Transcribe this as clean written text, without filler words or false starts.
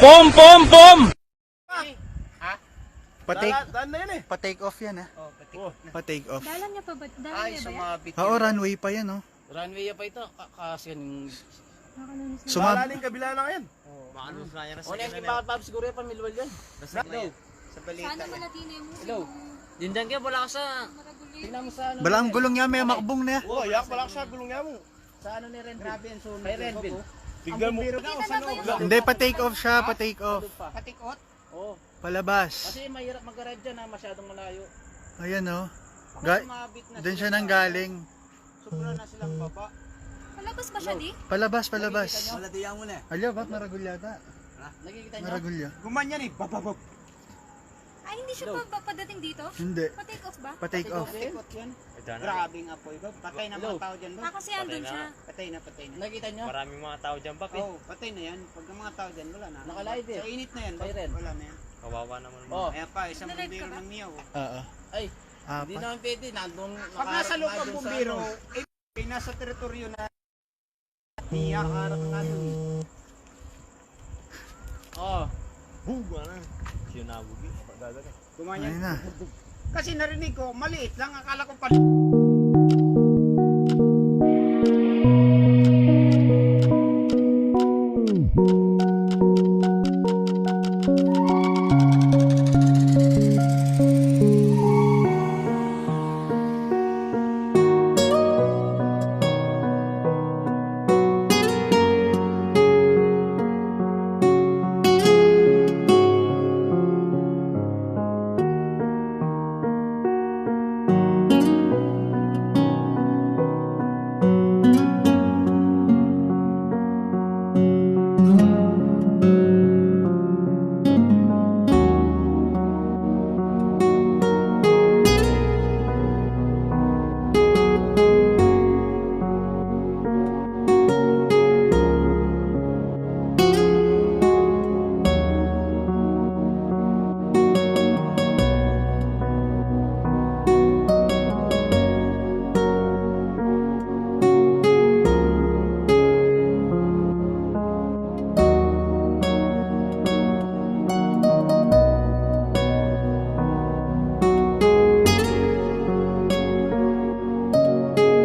Pom, pom, pom! Ha? Pa-take, Daan na yan eh. pa-take off yan ha. Oh, patik. Pa-take off. Dalan niya pa ba? Dalan Ay, niya ba yan? sumabit Oo, yun. runway pa yan oh. Runway pa ito. Kasi yung... Nakakanonis na. Sumab... Malaling kabila na yan. O na yung bakit siguro yung pamilwal yan. Hello. Sa balita. Sana malatine mo. Hello. Dindan ka, wala ka sa... Tingnan mo sa ano. Balang gulong niya, may makbong na. Oh, yak wala ka sa gulong niya mo. Sa ano ni Renville. Grabe yung sunog. Kay Renville. Tignan mo. Kita na ba yung Hindi, pa-take off siya, pa-take off. Patikot? Oo. Palabas. Kasi mahirap mag-ride dyan ha, masyadong malayo. Ayan oh. Baka sumabit na Doon sila siya sa- nang galing. Sobra na silang baba. Palabas ba siya di? Palabas, palabas. Malatiyan mo na. Alyo, ba't maragulyata? Nakikita nyo? Maragulya. Gumanyan eh. Bababab. Ay, hindi siya pa padating dito? Hindi, Pa-take off ba? pa-take off. Patikot yan. Grabing apoy ba? Patay na mga tao dyan ba? Ah, kasi andun siya. Patay na, patay na. Nakikita nyo? Maraming mga tao dyan, Pap. Oo, patay na yan. Pag ang mga tao dyan, wala na. Nakalive eh. Sa init na yan. ba? Siren. Wala na yan. Kawawa naman. Oh. Kaya pa, isang Nag-live bumbiro ka ba? ng miyaw. Oo. Ay, hindi Apat. naman pwede. Nandun, Pag nasa loob ang bumbiro, eh, nasa teritoryo na niya. Nakaharap na dun. Oh. Gumanyan. Ayun na. Kasi narinig ko, maliit lang. Akala ko pa